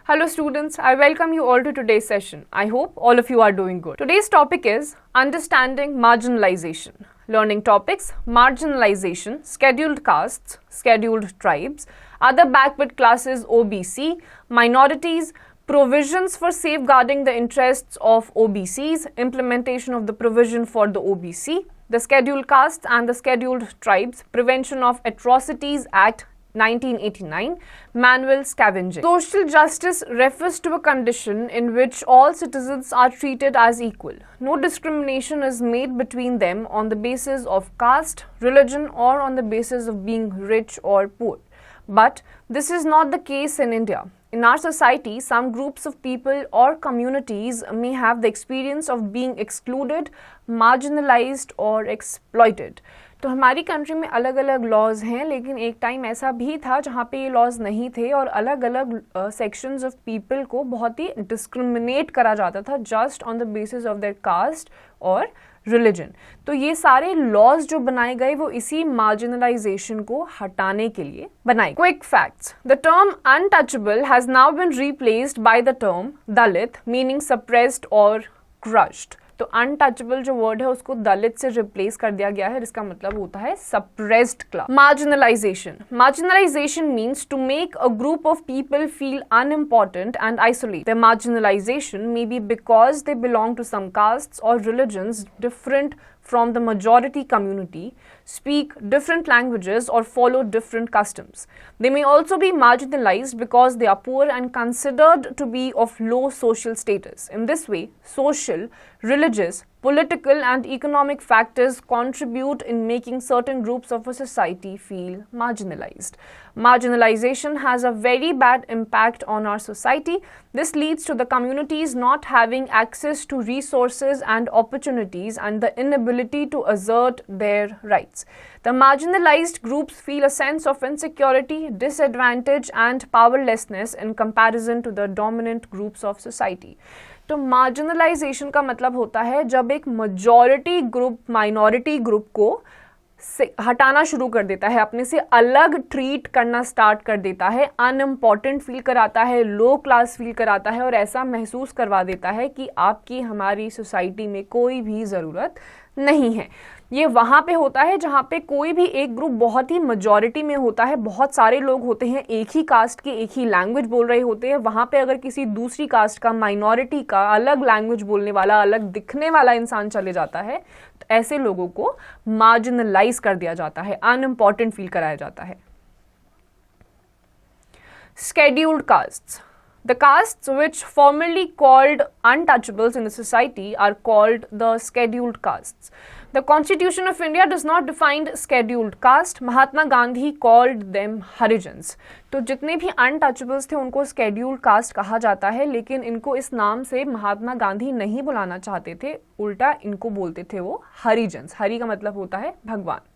Hello students, I welcome you all to today's session. I hope all of you are doing good. Today's topic is understanding marginalization. Learning topics: marginalization, scheduled castes, scheduled tribes, other backward classes OBC, minorities, provisions for safeguarding the interests of OBCs, implementation of the provision for the OBC, the scheduled castes and the scheduled tribes, Prevention of Atrocities Act 1989, manual scavenging. Social justice refers to a condition in which all citizens are treated as equal. No discrimination is made between them on the basis of caste, religion, or on the basis of being rich or poor. But this is not the case in India. In our society, some groups of people or communities may have the experience of being excluded, marginalized or exploited. तो हमारी country में अलग अलग laws हैं, लेकिन एक time ऐसा भी था जहाँ पे ये लॉज नहीं थे और अलग अलग सेक्शंस ऑफ पीपल को बहुत ही डिस्क्रिमिनेट करा जाता था just on the basis of their caste और रिलीजन. तो ये सारे लॉज जो बनाए गए वो इसी मार्जिनलाइजेशन को हटाने के लिए बनाए. Quick facts: the term untouchable has now been replaced by the term Dalit, meaning suppressed और क्रश्ड. तो अनटचेबल जो वर्ड है उसको दलित से रिप्लेस कर दिया गया है, जिसका मतलब होता है suppressed class. Marginalisation means to make a group of people feel unimportant and isolate. The marginalisation may be because they belong to some castes और religions different from the majority community, speak different languages or follow different customs. They may also be marginalized because they are poor and considered to be of low social status. In this way, social, religious, political and economic factors contribute in making certain groups of a society feel marginalized. Marginalization has a very bad impact on our society. This leads to the communities not having access to resources and opportunities and the inability to assert their rights. The marginalized groups feel a sense of insecurity, disadvantage and powerlessness in comparison to the dominant groups of society. तो marginalisation का मतलब होता है जब एक majority group minority group को हटाना शुरू कर देता है, अपने से अलग ट्रीट करना स्टार्ट कर देता है, अनइम्पॉर्टेंट फील कराता है, लो क्लास फील कराता है और ऐसा महसूस करवा देता है कि आपकी हमारी सोसाइटी में कोई भी ज़रूरत नहीं है. ये वहाँ पे होता है जहाँ पे कोई भी एक ग्रुप बहुत ही मेजॉरिटी में होता है, बहुत सारे लोग होते हैं एक ही कास्ट के, एक ही लैंग्वेज बोल रहे होते हैं. वहाँ पे अगर किसी दूसरी कास्ट का, माइनॉरिटी का, अलग लैंग्वेज बोलने वाला, अलग दिखने वाला इंसान चले जाता है तो ऐसे लोगों को मार्जिनलाइज कर दिया जाता है, अनइम्पॉर्टेंट फील कराया जाता है. Scheduled castes. The castes which formerly called untouchables in the society are called the scheduled castes. The Constitution of India does not define scheduled caste. Mahatma Gandhi called them Harijans. तो जितने भी untouchables थे उनको scheduled caste कहा जाता है, लेकिन इनको इस नाम से महात्मा गांधी नहीं बुलाना चाहते थे, उल्टा इनको बोलते थे वो हरिजन्स. हरि का मतलब होता है भगवान.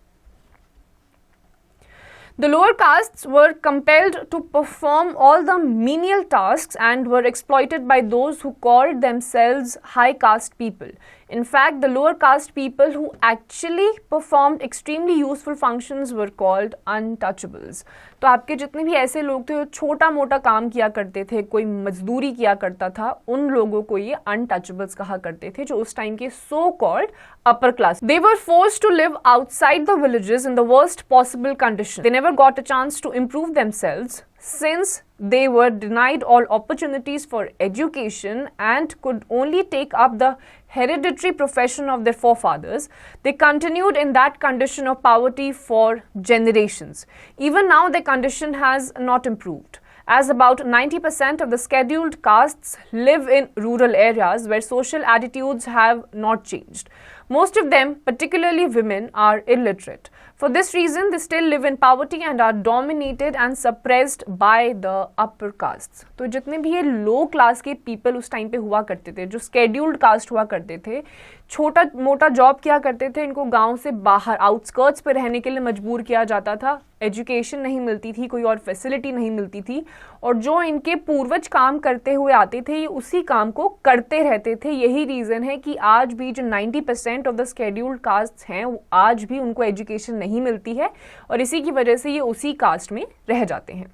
The lower castes were compelled to perform all the menial tasks and were exploited by those who called themselves high caste people. In fact, the lower caste people who actually performed extremely useful functions were called untouchables. तो आपके जितने भी ऐसे लोग थे जो छोटा मोटा काम किया करते थे, कोई मजदूरी किया करता था, उन लोगों को ये untouchables कहा करते थे, जो उस टाइम के so called upper class. They were forced to live outside the villages in the worst possible conditions. They never got a chance to improve themselves since they were denied all opportunities for education and could only take up the hereditary profession of their forefathers. They continued in that condition of poverty for generations. Even now, their condition has not improved, as about 90% of the scheduled castes live in rural areas where social attitudes have not changed. Most of them, particularly women, are illiterate. For this reason, they still live in poverty and are dominated and suppressed by the upper castes. तो जितने भी ये लो class के people उस time पे हुआ करते थे, जो स्केड्यूल्ड कास्ट हुआ करते थे, छोटा मोटा जॉब किया करते थे, इनको गांव से बाहर आउटस्कर्ट्स पे रहने के लिए मजबूर किया जाता था. एजुकेशन नहीं मिलती थी, कोई और फैसिलिटी नहीं मिलती थी, और जो इनके पूर्वज काम करते हुए आते थे ये उसी काम को करते रहते थे. यही रीज़न है कि आज भी जो 90% ऑफ द स्केड्यूल्ड कास्ट हैं आज भी उनको एजुकेशन नहीं मिलती है और इसी की वजह से ये उसी कास्ट में रह जाते हैं.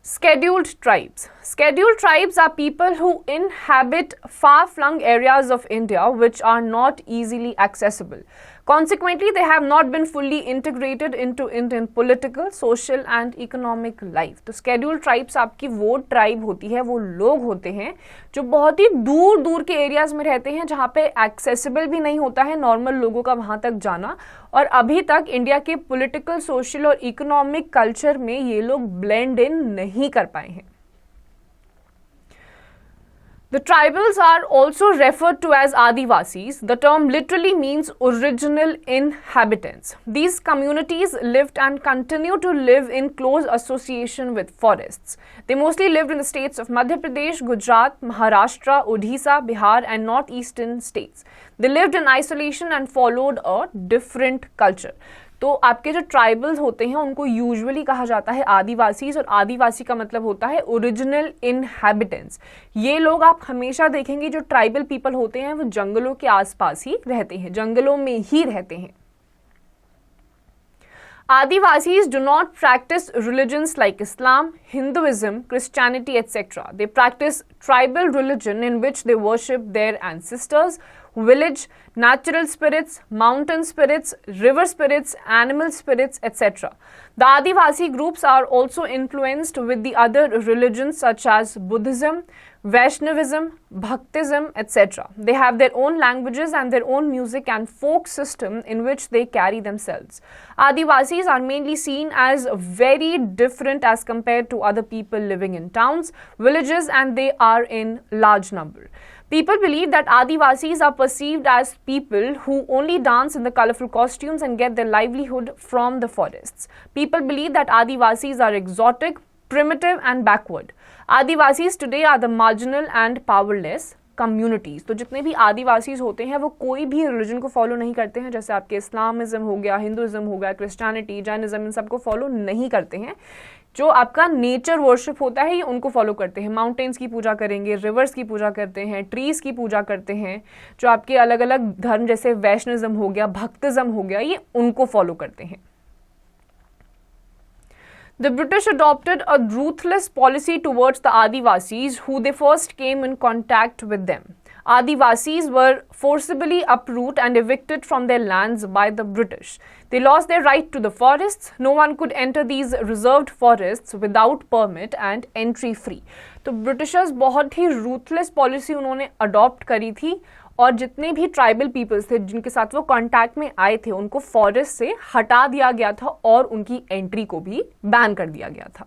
Scheduled tribes. Scheduled tribes are people who inhabit far-flung areas of India which are not easily accessible. Consequently, they have not been fully integrated into Indian political, social and economic life. तो scheduled tribes आपकी वो tribe होती है, वो लोग होते हैं जो बहुत ही दूर दूर के एरियाज में रहते हैं जहाँ पे accessible भी नहीं होता है नॉर्मल लोगों का वहाँ तक जाना, और अभी तक इंडिया के पॉलिटिकल, सोशल और इकोनॉमिक कल्चर में ये लोग ब्लेंड इन नहीं कर पाए हैं. The tribals are also referred to as Adivasis. The term literally means original inhabitants. These communities lived and continue to live in close association with forests. They mostly lived in the states of Madhya Pradesh, Gujarat, Maharashtra, Odisha, Bihar and northeastern states. They lived in isolation and followed a different culture. तो आपके जो tribals होते हैं उनको usually कहा जाता है आदिवासीज, और आदिवासी का मतलब होता है ओरिजिनल इनहैबिटेंट्स. ये लोग आप हमेशा देखेंगे जो ट्राइबल पीपल होते हैं वो जंगलों के आसपास ही रहते हैं, जंगलों में ही रहते हैं. Adivasis do not practice religions like Islam, Hinduism, Christianity, etc. They practice tribal religion in which they worship their ancestors, village, natural spirits, mountain spirits, river spirits, animal spirits, etc. The Adivasi groups are also influenced with the other religions such as Buddhism, Vaishnavism, Bhaktism, etc. They have their own languages and their own music and folk system in which they carry themselves. Adivasis are mainly seen as very different as compared to other people living in towns, villages, and they are in large number. People believe that Adivasis are perceived as people who only dance in the colorful costumes and get their livelihood from the forests. People believe that Adivasis are exotic, primitive and backward. Adivasis today are the marginal and powerless communities. तो जितने भी आदिवासीज होते हैं वो कोई भी religion को follow नहीं करते हैं, जैसे आपके इस्लामिज्म हो गया, हिंदुइज्म हो गया, क्रिश्चियनिटी, जैनिज्म, इन सबको फॉलो नहीं करते हैं. जो आपका नेचर वर्शिप होता है ये उनको फॉलो करते हैं. माउंटेन्स की पूजा करेंगे, रिवर्स की पूजा करते हैं, ट्रीज की पूजा करते हैं. जो आपके अलग अलग धर्म जैसे वैष्णविज्म हो गया, भक्तिज्म हो गया, ये उनको फॉलो करते हैं. The British adopted a ruthless policy towards the Adivasis, who they first came in contact with them. Adivasis were forcibly uprooted and evicted from their lands by the British. They lost their right to the forests. No one could enter these reserved forests without permit and entry free. तो Britishers बहुत ही ruthless policy उन्होंने adopt करी थी, और जितने भी tribal peoples थे जिनके साथ वो कांटेक्ट में आए थे उनको फॉरेस्ट से हटा दिया गया था और उनकी एंट्री को भी बैन कर दिया गया था.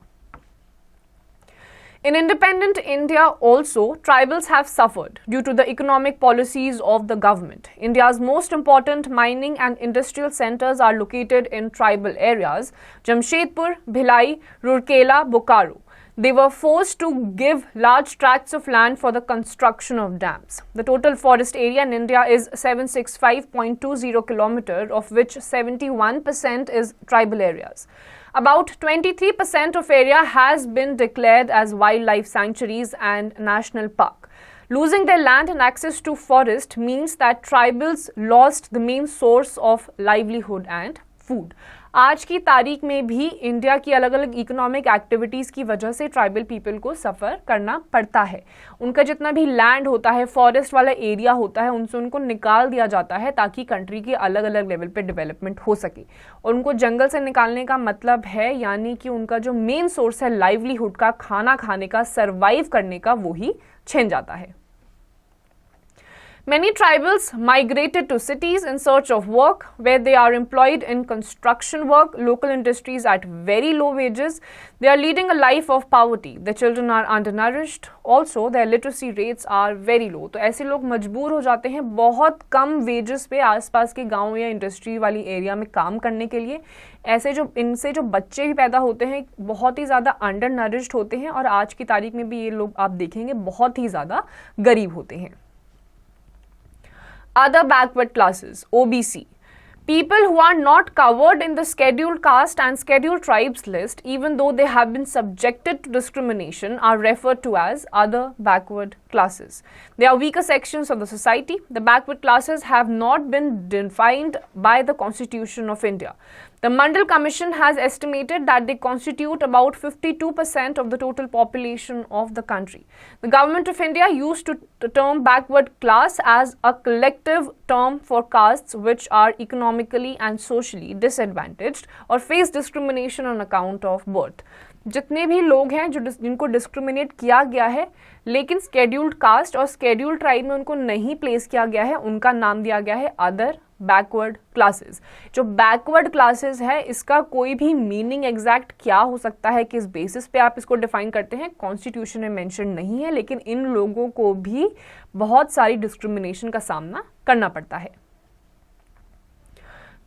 In independent India also, tribals have suffered due to the economic policies of the government. India's most important mining and industrial centers are located in tribal areas: Jamshedpur, Bhilai, Rourkela, Bokaro. They were forced to give large tracts of land for the construction of dams. The total forest area in India is 765.20 km, of which 71% is tribal areas. About 23% of area has been declared as wildlife sanctuaries and national park. Losing their land and access to forest means that tribals lost the main source of livelihood and food. आज की तारीख में भी India की अलग अलग economic activities की वजह से ट्राइबल पीपल को सफ़र करना पड़ता है. उनका जितना भी लैंड होता है, फॉरेस्ट वाला एरिया होता है, उनसे उनको निकाल दिया जाता है ताकि कंट्री के अलग अलग लेवल पे डेवलपमेंट हो सके. और उनको जंगल से निकालने का मतलब है यानी कि उनका जो मेन सोर्स है लाइवलीहुड का, खाना खाने का, सर्वाइव करने का, वो ही छिन जाता है. Many tribals migrated to cities in search of work, where they are employed in construction work, local industries at very low wages. They are leading a life of poverty. Their children are undernourished. Also, their literacy rates are very low. तो ऐसे लोग मजबूर हो जाते हैं बहुत कम wages पे आसपास के गाँव या इंडस्ट्री वाली एरिया में काम करने के लिए. ऐसे जो इनसे जो बच्चे भी पैदा होते हैं बहुत ही ज़्यादा अंडर नरिश्ड होते हैं, और आज की तारीख में भी ये लोग आप देखेंगे बहुत ही ज़्यादा गरीब होते हैं. Other backward classes, OBC. People who are not covered in the scheduled caste and scheduled tribes list, even though they have been subjected to discrimination, are referred to as other backward classes. They are weaker sections of the society. The backward classes have not been defined by the Constitution of India. The Mandal Commission has estimated that they constitute about 52% of the total population of the country. The Government of India used to the term backward class as a collective term for castes which are economically and socially disadvantaged or face discrimination on account of birth. जितने भी लोग हैं जिनको discriminate किया गया है लेकिन scheduled cast और स्केड्यूल्ड ट्राइब में उनको नहीं प्लेस किया गया है, उनका नाम दिया गया है अदर बैकवर्ड क्लासेस। जो बैकवर्ड क्लासेस है इसका कोई भी मीनिंग एग्जैक्ट क्या हो सकता है, किस बेसिस पे आप इसको डिफाइन करते हैं, कॉन्स्टिट्यूशन में मेंशन नहीं है, लेकिन इन लोगों को भी बहुत सारी डिस्क्रिमिनेशन का सामना करना पड़ता है।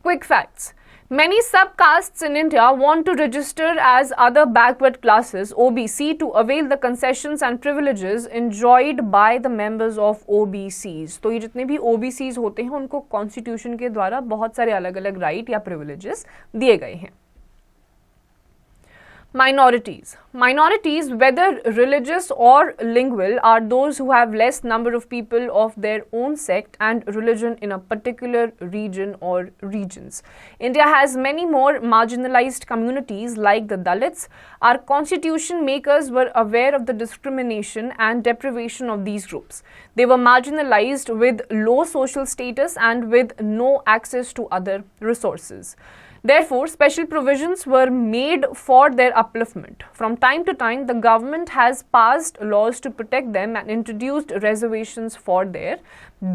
Quick facts: Many subcastes in India want to register as other backward classes (OBC) to avail the concessions and privileges enjoyed by the members of OBCs। तो ये जितने भी OBCs होते हैं उनको कॉन्स्टिट्यूशन के द्वारा बहुत सारे अलग अलग राइट या प्रिविलेजेस दिए गए हैं। Minorities, whether religious or lingual, are those who have less number of people of their own sect and religion in a particular region or regions. India has many more marginalized communities like the Dalits. Our constitution makers were aware of the discrimination and deprivation of these groups. They were marginalized with low social status and with no access to other resources. Therefore, special provisions were made for their upliftment. From time to time, the government has passed laws to protect them and introduced reservations for their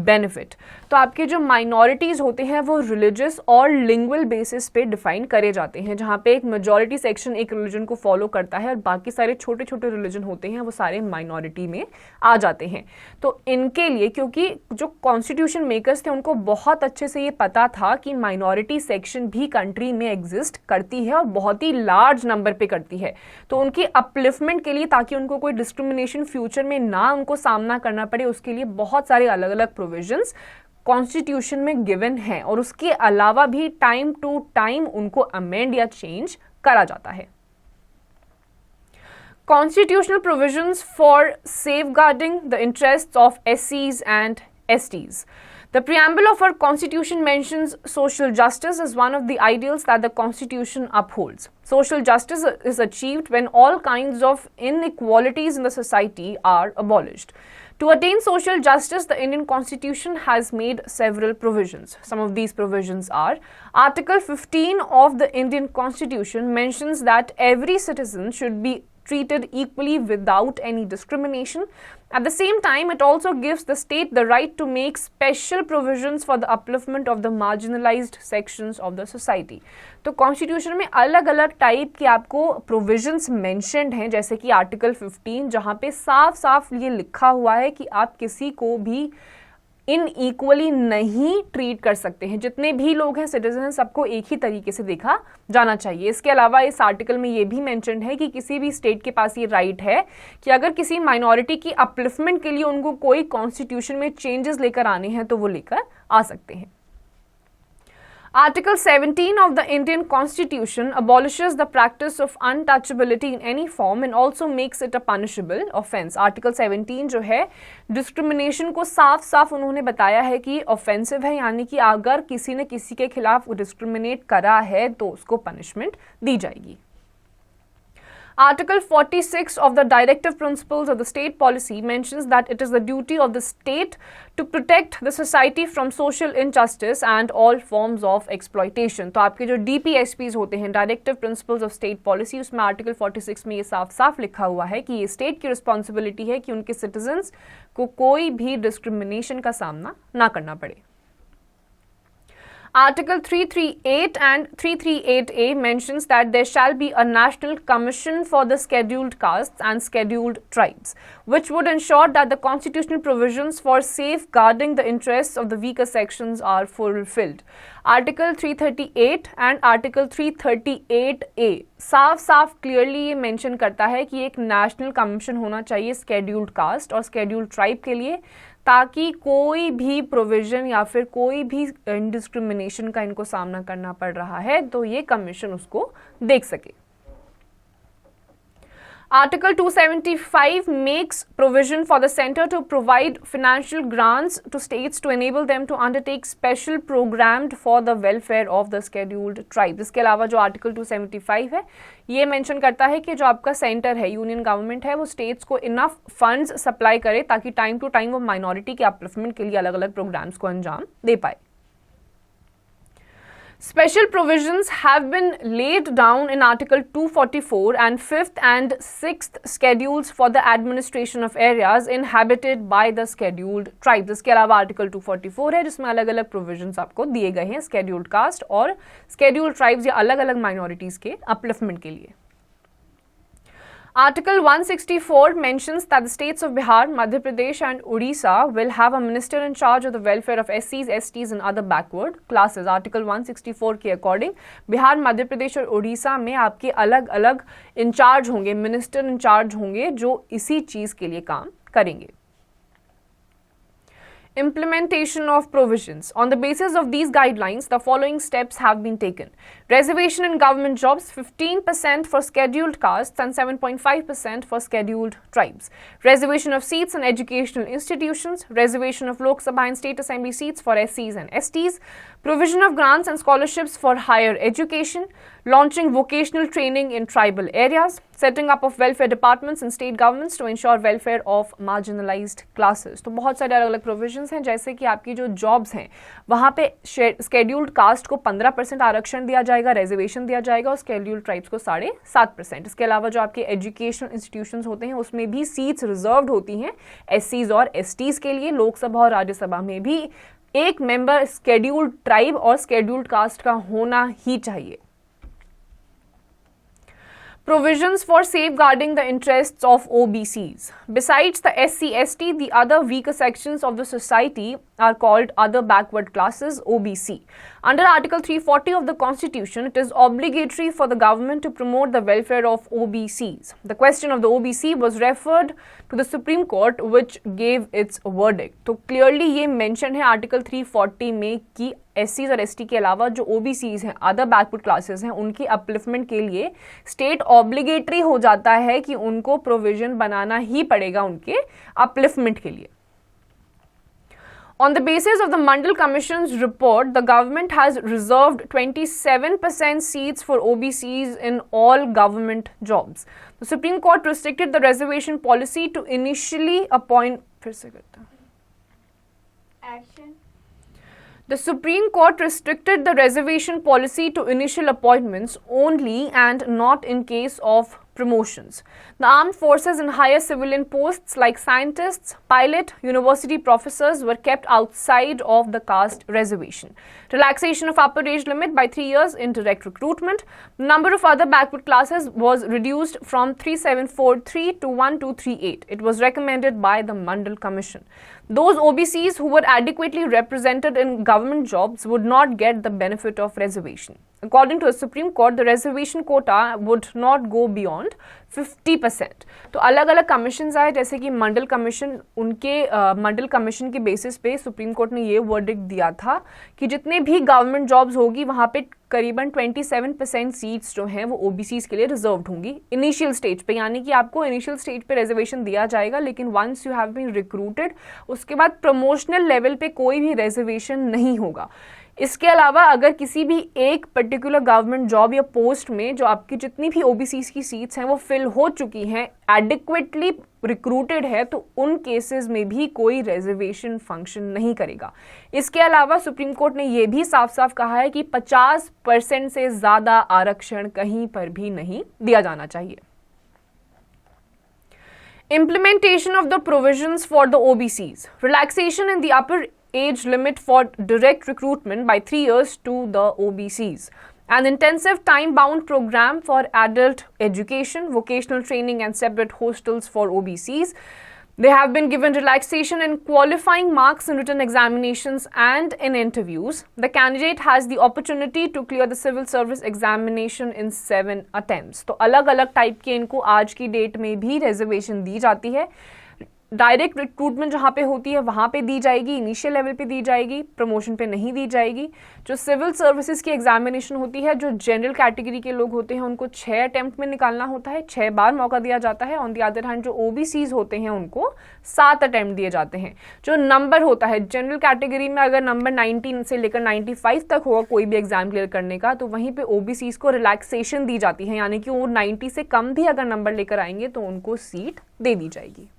benefit. तो आपके जो minorities होते हैं वो religious और lingual basis पे define करे जाते हैं, जहाँ पे एक majority section एक religion को follow करता है और बाकी सारे छोटे छोटे religion होते हैं वो सारे minority में आ जाते हैं। तो इनके लिए, क्योंकि जो constitution makers थे उनको बहुत अच्छे से ये पता था कि minority section भी country में exist करती है और बहुत ही large number पे करती है, तो उनकी upliftment के लिए, ताकि उनको कोई discrimination future में ना उनको सामना करना पड़े, उसके लिए बहुत सारे अलग अलग प्रोविजंस कॉन्स्टिट्यूशन में गिवन है और उसके अलावा भी टाइम टू टाइम उनको अमेंड या चेंज करा जाता है। Constitutional provisions for safeguarding the interests of SCs and STs. The preamble of our constitution mentions social justice as one of the ideals that the constitution upholds. Social justice is achieved when all kinds of inequalities in the society are abolished. To attain social justice, the Indian Constitution has made several provisions. Some of these provisions are: Article 15 of the Indian Constitution mentions that every citizen should be treated equally without any discrimination. At the same time, it also gives the state the right to make special provisions for the upliftment of the marginalized sections of the society. तो constitution में अलग अलग type के आपको provisions mentioned हैं, जैसे कि article 15 जहाँ पे साफ साफ ये लिखा हुआ है कि आप किसी को भी इनइक्वली नहीं ट्रीट कर सकते हैं, जितने भी लोग हैं सिटीजन हैं सबको एक ही तरीके से देखा जाना चाहिए। इसके अलावा इस आर्टिकल में ये भी मेंशन है कि किसी भी स्टेट के पास ये राइट है कि अगर किसी माइनॉरिटी की अपलिफ्टमेंट के लिए उनको कोई कॉन्स्टिट्यूशन में चेंजेस लेकर आने हैं तो वो लेकर आ सकते हैं। Article 17 of the Indian Constitution abolishes the practice of untouchability in any form and also makes it a punishable offence. Article 17 जो है डिस्क्रिमिनेशन को साफ साफ उन्होंने बताया है कि ऑफेंसिव है, यानी कि अगर किसी ने किसी के खिलाफ डिस्क्रिमिनेट करा है तो उसको पनिशमेंट दी जाएगी। Article 46 of the Directive Principles of the State Policy mentions that it is the duty of the state to protect the society from social injustice and all forms of exploitation. तो आपके जो DPSPs होते हैं, Directive Principles of State Policy, उसमें Article 46 में ये साफ साफ लिखा हुआ है कि ये स्टेट की रिस्पॉन्सिबिलिटी है कि उनके सिटीजन्स को कोई भी डिस्क्रिमिनेशन का सामना ना करना पड़े। Article 338 and 338A mentions that there shall be a national commission for the scheduled castes and scheduled tribes, which would ensure that the constitutional provisions for safeguarding the interests of the weaker sections are fulfilled. Article 338 and Article 338A साफ साफ clearly ये mention करता है कि एक national commission होना चाहिए scheduled cast और स्केड्यूल्ड ट्राइब के लिए, ताकि कोई भी प्रोविजन या फिर कोई भी डिस्क्रिमिनेशन का इनको सामना करना पड़ रहा है तो ये कमीशन उसको देख सके। Article 275 makes provision for the center to provide financial grants to states to enable them to undertake special programmed for the welfare of the scheduled tribes. इसके अलावा जो आर्टिकल 275 है ये मेंशन करता है कि जो आपका सेंटर है, यूनियन गवर्नमेंट है, वो स्टेट्स को इनफ फंड्स सप्लाई करे ताकि टाइम टू टाइम वो माइनॉरिटी के अपलिफ्टमेंट के लिए अलग अलग प्रोग्राम्स को अंजाम दे पाए. Special provisions have been laid down in Article 244 and 5th and 6th schedules for the administration of areas inhabited by the scheduled tribes. इसके अलावा Article 244 है जिसमें अलग अलग provisions आपको दिए गए हैं scheduled caste और scheduled tribes या अलग अलग minorities के upliftment के लिए. Article 164 mentions that the states of Bihar, Madhya Pradesh and Odisha will have a minister in charge of the welfare of SCs, STs and other backward classes. Article 164 के according Bihar, Madhya Pradesh और उड़ीसा में आपके अलग अलग in charge होंगे, minister in charge होंगे जो इसी चीज के लिए काम करेंगे. Implementation of provisions. On the basis of these guidelines, the following steps have been taken. Reservation in government jobs, 15% for scheduled castes and 7.5% for scheduled tribes. Reservation of seats in educational institutions. Reservation of Lok Sabha and State Assembly seats for SCs and STs. Provision of grants and scholarships for higher education. Launching vocational training in tribal areas. Setting up of welfare departments in state governments to ensure welfare of marginalized classes. तो बहुत सारे अलग अलग provisions हैं, जैसे कि आपकी जो जॉब्स हैं वहाँ पे स्केड्यूल्ड कास्ट को 15% आरक्षण दिया जाएगा, रिजर्वेशन दिया जाएगा और स्केड्यूल्ड ट्राइब्स को 7.5%. इसके अलावा जो आपके एजुकेशनल इंस्टीट्यूशंस होते हैं उसमें भी सीट्स रिजर्व्ड होती हैं एससीज और एसटीज के लिए. लोकसभा और राज्यसभा में भी एक मेंबर स्केड्यूल्ड ट्राइब और स्केड्यूल्ड कास्ट का होना ही चाहिए. Provisions for safeguarding the interests of OBCs. Besides the SC/ST, the other weaker sections of the society are called other backward classes, OBC. Under Article 340 of the Constitution, it is obligatory for the government to promote the welfare of OBCs. The question of the OBC was referred to the Supreme Court, which gave its verdict. तो clearly ये mention है Article 340 में कि SCs और ST के अलावा जो OBCs हैं, other backward classes हैं, उनकी upliftment के लिए state obligatory हो जाता है कि उनको provision बनाना ही पड़ेगा उनके upliftment के लिए. On the basis of the Mandal Commission's report, the government has reserved 27% seats for OBCs in all government jobs. The Supreme Court restricted the reservation policy to initially appoint. Action. The Supreme Court restricted the reservation policy to initial appointments only and not in case of promotions. The armed forces and higher civilian posts like scientists, pilot, university professors were kept outside of the caste reservation. Relaxation of upper age limit by 3 years in direct recruitment. The number of other backward classes was reduced from 3743 to 1238. It was recommended by the Mandal Commission. Those OBCs who were adequately represented in government jobs would not get the benefit of reservation. According to the Supreme Court, the reservation quota would not go beyond 50%. तो अलग अलग commissions आए, जैसे कि मंडल commission, उनके मंडल commission के basis पे supreme court ने ये वर्डिक्ट दिया था कि जितने भी गवर्नमेंट जॉब्स होगी वहाँ पे करीबन 27% सीट्स जो हैं वो ओबीसीज के लिए रिजर्व्ड होंगी इनिशियल स्टेज पे. यानी कि आपको इनिशियल स्टेज पे रिजर्वेशन दिया जाएगा, लेकिन once you have been recruited उसके बाद प्रमोशनल लेवल पे कोई भी रिजर्वेशन नहीं होगा. इसके अलावा अगर किसी भी एक पर्टिकुलर गवर्नमेंट जॉब या पोस्ट में जो आपकी जितनी भी ओबीसीज की सीट्स हैं वो फिल हो चुकी हैं, एडिक्वेटली रिक्रूटेड है, तो उन केसेस में भी कोई रिजर्वेशन फंक्शन नहीं करेगा. इसके अलावा सुप्रीम कोर्ट ने यह भी साफ साफ कहा है कि 50% से ज्यादा आरक्षण कहीं पर भी नहीं दिया जाना चाहिए. Implementation of the provisions for the OBCs. Relaxation in the upper age limit for direct recruitment by 3 years to the OBCs. An intensive time-bound program for adult education, vocational training and separate hostels for OBCs. They have been given relaxation in qualifying marks in written examinations and in interviews. The candidate has the opportunity to clear the civil service examination in 7 attempts. तो अलग अलग type के इनको आज की date में भी reservation दी जाती है. डायरेक्ट रिक्रूटमेंट जहाँ पे होती है वहाँ पे दी जाएगी, इनिशियल लेवल पे दी जाएगी, प्रमोशन पे नहीं दी जाएगी। जो सिविल सर्विसेज की एग्जामिनेशन होती है, जो जनरल कैटेगरी के लोग होते हैं उनको 6 अटेम्प्ट में निकालना होता है, 6 बार मौका दिया जाता है। ऑन द अदर हैंड जो ओबीसीज होते हैं उनको 7 अटेम्प्ट दिए जाते हैं। जो नंबर होता है जनरल कैटेगरी में, अगर नंबर 19 से लेकर 95 तक होगा कोई भी एग्जाम क्लियर करने का, तो वहीं पे ओबीसीज को रिलैक्सेशन दी जाती है, यानी कि वो 90 से कम भी अगर नंबर लेकर आएंगे तो उनको सीट दे दी जाएगी।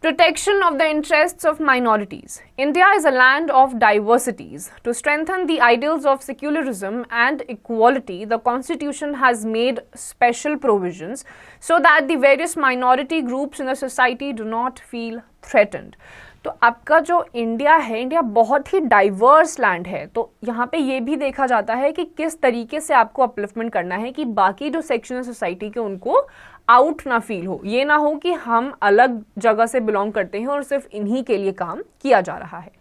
Protection of the interests of minorities. India is a land of diversities. To strengthen the ideals of secularism and equality, the Constitution has made special provisions so that the various minority groups in the society do not feel threatened. तो आपका जो India है, India बहुत ही diverse land है, तो यहाँ पे ये भी देखा जाता है कि किस तरीके से आपको अपलिफ्टमेंट करना है कि बाकी जो सेक्शन है सोसाइटी के उनको आउट ना फील हो। ये ना हो कि हम अलग जगह से बिलोंग करते हैं और सिर्फ इन्हीं के लिए काम किया जा रहा है।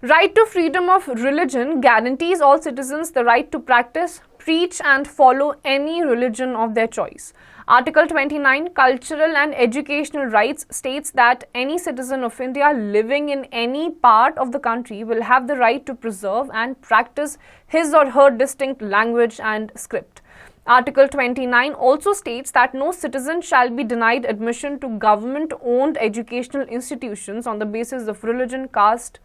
Right to freedom of religion guarantees all citizens the right to practice, preach and follow any religion of their choice. Article 29, Cultural and Educational Rights, states that any citizen of India living in any part of the country will have the right to preserve and practice his or her distinct language and script. Article 29 also states that no citizen shall be denied admission to government-owned educational institutions on the basis of religion, caste.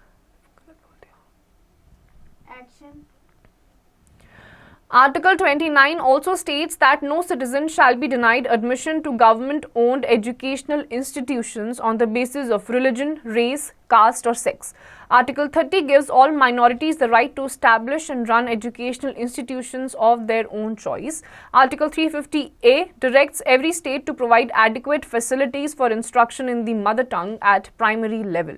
Article 29 also states that no citizen shall be denied admission to government-owned educational institutions on the basis of religion, race, caste or sex. Article 30 gives all minorities the right to establish and run educational institutions of their own choice. Article 350A directs every state to provide adequate facilities for instruction in the mother tongue at primary level.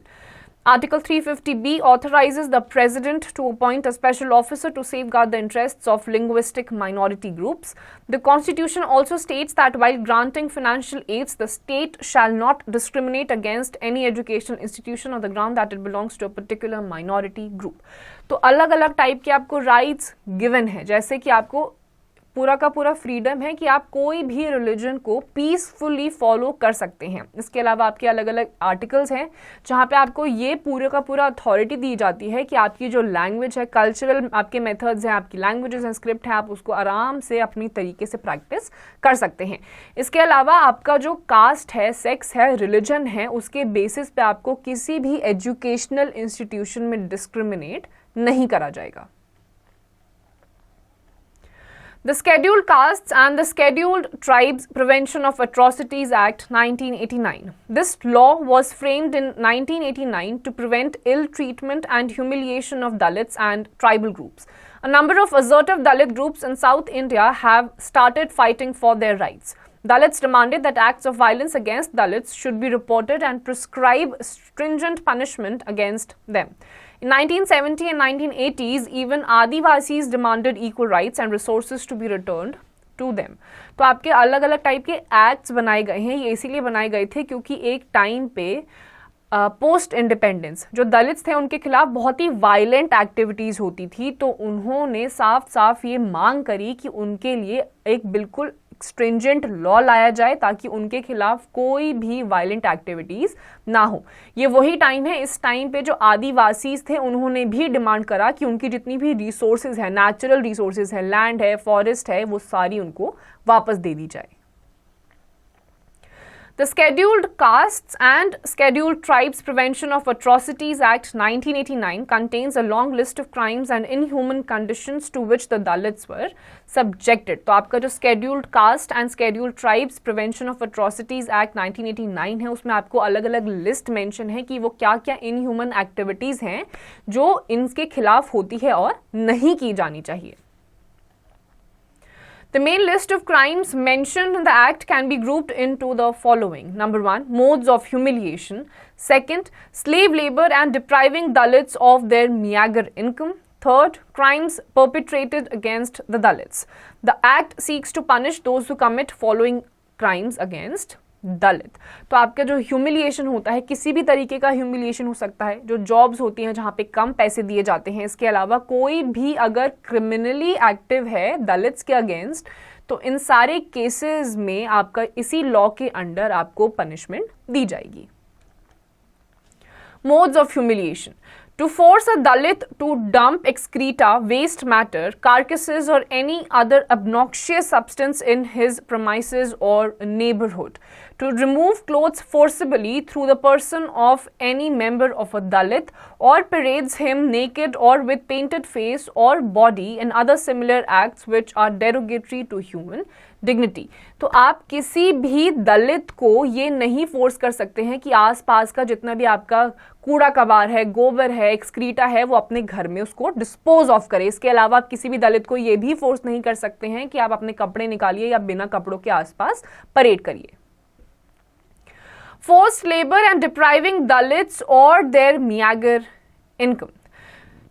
Article 350B authorizes the President to appoint a special officer to safeguard the interests of linguistic minority groups. The Constitution also states that while granting financial aids, the state shall not discriminate against any educational institution on the ground that it belongs to a particular minority group. तो अलग अलग type के आपको rights given है, जैसे कि आपको पूरा का पूरा फ्रीडम है कि आप कोई भी रिलीजन को पीसफुली फॉलो कर सकते हैं। इसके अलावा आपके अलग अलग आर्टिकल्स हैं जहाँ पे आपको ये पूरे का पूरा अथॉरिटी दी जाती है कि आपकी जो लैंग्वेज है, कल्चरल आपके मेथड्स हैं, आपकी लैंग्वेजेस हैं, स्क्रिप्ट है, आप उसको आराम से अपनी तरीके से प्रैक्टिस कर सकते हैं। इसके अलावा आपका जो कास्ट है, सेक्स है, रिलीजन है, उसके बेसिस पे आपको किसी भी एजुकेशनल इंस्टीट्यूशन में डिस्क्रिमिनेट नहीं करा जाएगा। The Scheduled Castes and the Scheduled Tribes Prevention of Atrocities Act 1989. This law was framed in 1989 to prevent ill treatment and humiliation of Dalits and tribal groups. A number of assertive Dalit groups in South India have started fighting for their rights. Dalits demanded that acts of violence against Dalits should be reported and prescribe stringent punishment against them. In 1970 and 1980s, even Adivasis demanded equal rights and resources to be returned to them. तो आपके अलग अलग type के acts बनाए गए हैं। ये इसीलिए बनाए गए थे क्योंकि एक टाइम पे पोस्ट इंडिपेंडेंस जो दलित्स थे उनके खिलाफ बहुत ही वायलेंट एक्टिविटीज़ होती थी, तो उन्होंने साफ साफ ये मांग करी कि उनके लिए एक बिल्कुल स्ट्रिंजेंट लॉ लाया जाए ताकि उनके खिलाफ कोई भी वायलेंट एक्टिविटीज ना हो। ये वही टाइम है, इस टाइम पे जो आदिवासीज थे उन्होंने भी डिमांड करा कि उनकी जितनी भी रिसोर्सेज है, नेचुरल रिसोर्सेज है, लैंड है, फॉरेस्ट है, वो सारी उनको वापस दे दी जाए। The Scheduled Castes and Scheduled Tribes Prevention of Atrocities Act 1989 contains a long list of crimes and inhuman conditions to which the Dalits were subjected. तो आपका जो Scheduled Caste and Scheduled Tribes Prevention of Atrocities Act 1989 है, उसमें आपको अलग अलग list mention है कि वो क्या क्या इनह्यूमन एक्टिविटीज़ हैं जो इनके खिलाफ होती है और नहीं की जानी चाहिए। The main list of crimes mentioned in the Act can be grouped into the following. Number 1, modes of humiliation. Second, slave labor and depriving Dalits of their meager income. Third, crimes perpetrated against the Dalits. The Act seeks to punish those who commit following crimes against दलित। तो आपका जो humiliation होता है, किसी भी तरीके का humiliation हो सकता है, जो जॉब्स होती हैं जहाँ पे कम पैसे दिए जाते हैं, इसके अलावा कोई भी अगर क्रिमिनली एक्टिव है दलित्स के अगेंस्ट तो इन सारे केसेस में आपका इसी लॉ के अंडर आपको पनिशमेंट दी जाएगी। Modes of humiliation. To force a Dalit to dump excreta, waste matter, carcasses or any other obnoxious substance in his premises or neighborhood. To remove clothes forcibly through the person of any member of a Dalit or parades him naked or with painted face or body and other similar acts which are derogatory to human dignity. तो आप किसी भी दलित को ये नहीं force कर सकते हैं कि आसपास का जितना भी आपका कूड़ा कबार है, गोबर है, एक्सक्रीटा है, वो अपने घर में उसको डिस्पोज ऑफ करे। इसके अलावा आप किसी भी दलित को ये भी फोर्स नहीं कर सकते हैं कि आप अपने कपड़े निकालिए या बिना कपड़ों के आसपास परेड करिए। Forced labor and depriving Dalits or their meager income.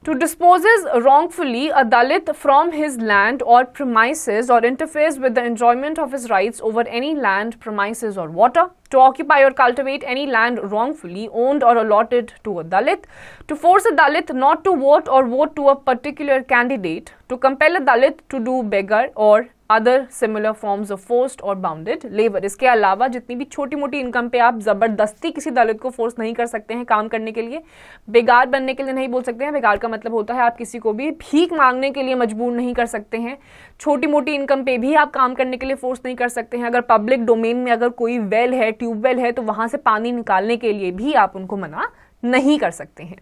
To disposes wrongfully a Dalit from his land or premises or interferes with the enjoyment of his rights over any land, premises or water. To occupy or cultivate any land wrongfully owned or allotted to a Dalit. To force a Dalit not to vote or vote to a particular candidate. To compel a Dalit to do beggar or other similar forms of forced और bounded labour. इसके अलावा जितनी भी छोटी मोटी income पे आप जबरदस्ती किसी दलित को फोर्स नहीं कर सकते हैं काम करने के लिए, बेगार बनने के लिए नहीं बोल सकते हैं। बेगार का मतलब होता है आप किसी को भी भीख मांगने के लिए मजबूर नहीं कर सकते हैं। छोटी मोटी इनकम पे भी आप काम करने के लिए फोर्स नहीं कर सकते हैं। अगर पब्लिक डोमेन में अगर कोई वेल है, ट्यूबवेल है, तो वहां से पानी निकालने के लिए भी आप उनको मना नहीं कर सकते हैं।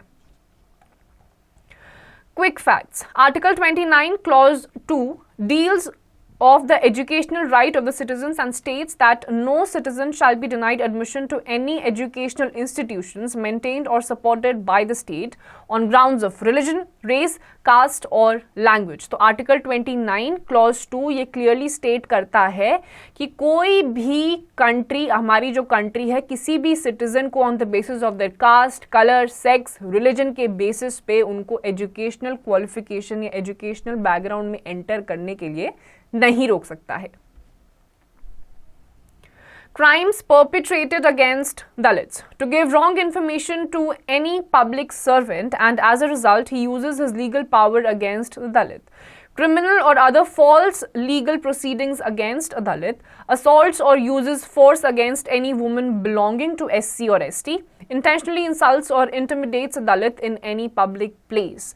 Quick facts. Article 29 Clause 2 deals of the educational right of the citizens and states that no citizen shall be denied admission to any educational institutions maintained or supported by the state on grounds of religion, race, caste or language. तो article 29 clause 2 ये clearly state करता है कि कोई भी country, हमारी जो country है, किसी भी सिटीजन को on the basis of their caste, colour, sex, religion के बेसिस पे उनको एजुकेशनल क्वालिफिकेशन या एजुकेशनल बैकग्राउंड में एंटर करने के लिए नहीं रोक सकता है। Crimes perpetrated against Dalits. To give wrong information to any public servant and as a result he uses his legal power against the Dalit. Criminal or other false legal proceedings against a Dalit. Assaults or uses force against any woman belonging to SC or ST. Intentionally insults or intimidates a Dalit in any public place.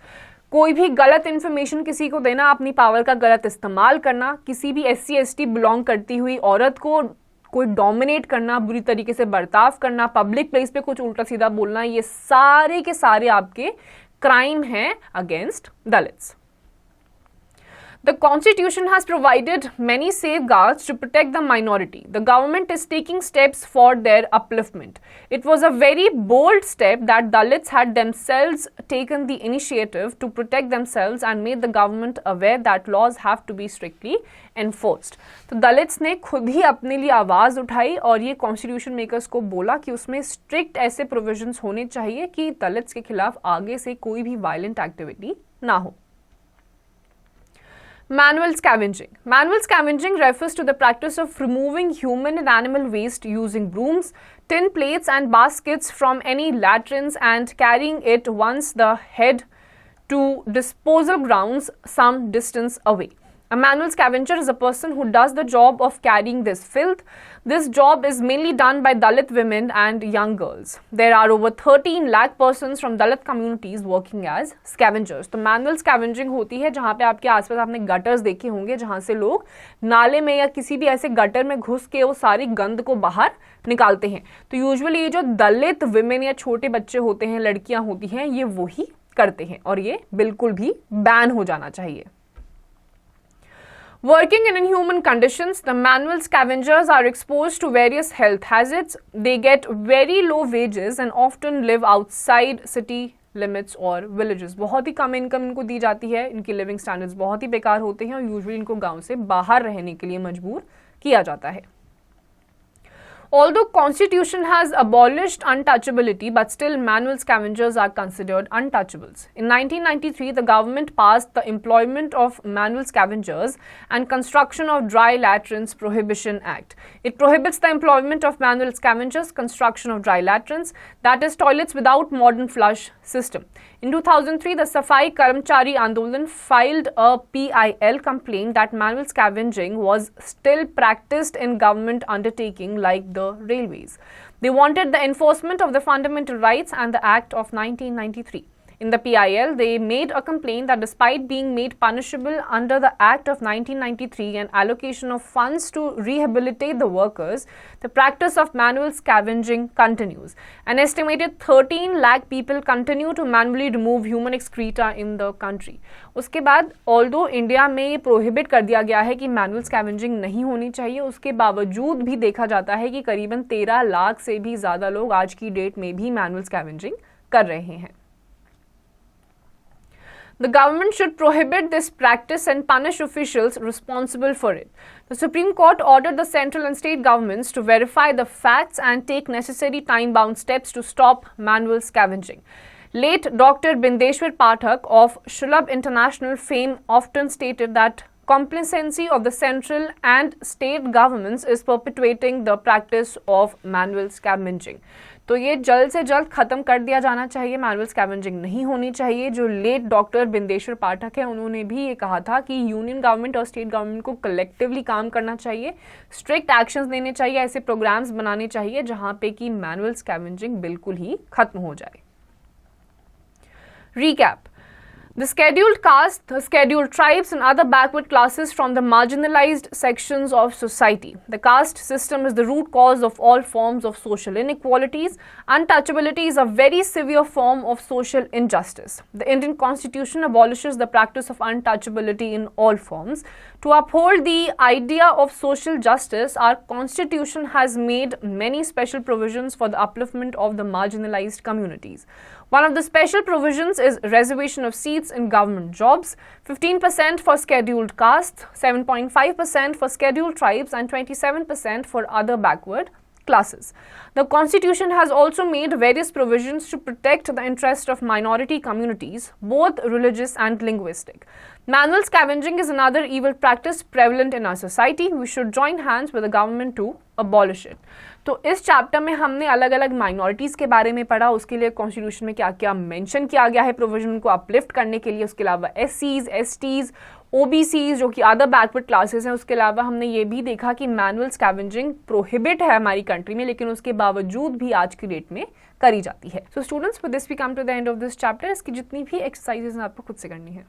कोई भी गलत information किसी को देना, अपनी power का गलत इस्तेमाल करना, किसी भी SC ST बिलोंग करती हुई औरत को कोई डोमिनेट करना, बुरी तरीके से बर्ताव करना, पब्लिक प्लेस पे कुछ उल्टा सीधा बोलना, ये सारे के सारे आपके क्राइम हैं against Dalits. The Constitution has provided many safeguards to protect the minority. The government is taking steps for their upliftment. It was a very bold step that Dalits had themselves taken the initiative to protect themselves and made the government aware that laws have to be strictly enforced. तो Dalits ने खुद ही अपने लिए आवाज उठाई और ये constitution makers को बोला कि उसमें स्ट्रिक्ट ऐसे प्रोविजंस होने चाहिए कि दलित्स के खिलाफ आगे से कोई भी वायलेंट एक्टिविटी ना हो। Manual scavenging. Manual scavenging refers to the practice of removing human and animal waste using brooms, tin plates and baskets from any latrines and carrying it once the head to disposal grounds some distance away. A manual scavenger is a person who does the job of carrying this filth. This job is mainly done by Dalit women and young girls. There are over 13 lakh persons from Dalit communities working as scavengers. तो manual scavenging होती है जहाँ पे आपके आसपास आपने gutters देखे होंगे जहाँ से लोग नाले में या किसी भी ऐसे गटर में घुस के वो सारी गंद को बाहर निकालते हैं। तो यूजुअली ये जो दलित विमेन या छोटे बच्चे होते हैं, लड़कियां होती हैं, ये वही करते हैं और ये बिल्कुल भी बैन हो जाना चाहिए। Working in inhuman conditions, the manual scavengers are exposed to various health hazards. They get very low wages and often live outside city limits or villages. बहुत ही कम इनकम इनको दी जाती है, इनकी लिविंग स्टैंडर्ड्स बहुत ही बेकार होते हैं और यूजुअली इनको गांव से बाहर रहने के लिए मजबूर किया जाता है। Although Constitution has abolished untouchability, but still manual scavengers are considered untouchables. In 1993, the government passed the Employment of Manual Scavengers and Construction of Dry Latrines Prohibition Act. It prohibits the employment of manual scavengers, construction of dry latrines, that is toilets without modern flush system. In 2003, the Safai Karamchari Andolan filed a PIL complaint that manual scavenging was still practiced in government undertaking like the railways. They wanted the enforcement of the fundamental rights and the Act of 1993. In the PIL, they made a complaint that despite being made punishable under the Act of 1993 and allocation of funds to rehabilitate the workers, the practice of manual scavenging continues. An estimated 13 lakh people continue to manually remove human excreta in the country. उसके बाद although India में ये prohibit कर दिया गया है कि manual scavenging नहीं होनी चाहिए, उसके बावजूद भी देखा जाता है कि करीबन 13 लाख से भी ज़्यादा लोग आज की डेट में भी मैनुअल स्कैवेंजिंग कर रहे हैं. The government should prohibit this practice and punish officials responsible for it. The Supreme Court ordered the central and state governments to verify the facts and take necessary time-bound steps to stop manual scavenging. Late Dr. Bindeshwar Pathak of Shulabh International fame often stated that complacency of the central and state governments is perpetuating the practice of manual scavenging. तो ये जल्द से जल्द खत्म कर दिया जाना चाहिए, मैनुअल स्कैवेंजिंग नहीं होनी चाहिए. जो लेट डॉक्टर बिंदेश्वर पाठक है, उन्होंने भी ये कहा था कि यूनियन गवर्नमेंट और स्टेट गवर्नमेंट को कलेक्टिवली काम करना चाहिए, स्ट्रिक्ट एक्शंस लेने चाहिए, ऐसे प्रोग्राम्स बनाने चाहिए जहां पे कि मैनुअल स्कैवेंजिंग बिल्कुल ही खत्म हो जाए. Recap. The scheduled castes, the scheduled tribes and other backward classes from the marginalized sections of society. The caste system is the root cause of all forms of social inequalities. Untouchability is a very severe form of social injustice. The Indian Constitution abolishes the practice of untouchability in all forms. To uphold the idea of social justice, our Constitution has made many special provisions for the upliftment of the marginalized communities. One of the special provisions is reservation of seats in government jobs, 15% for scheduled castes, 7.5% for scheduled tribes and 27% for other backward classes. The Constitution has also made various provisions to protect the interest of minority communities, both religious and linguistic. Manual scavenging is another evil practice prevalent in our society. We should join hands with the government to abolish it. तो इस chapter में हमने अलग अलग minorities के बारे में पढ़ा, उसके लिए कॉन्स्टिट्यूशन में क्या क्या मेंशन किया गया है प्रोविजन को अपलिफ्ट करने के लिए. उसके अलावा एससीज, एसटीज, ओबीसीज जो कि अदर बैकवर्ड क्लासेस हैं. उसके अलावा हमने ये भी देखा कि मैनुअल स्कैवेंजिंग प्रोहिबिट है हमारी कंट्री में, लेकिन उसके बावजूद भी आज की डेट में करी जाती है. So students, with this we come to the end of this chapter. इसकी जितनी भी एक्सरसाइजेज हैं आपको खुद से करनी है.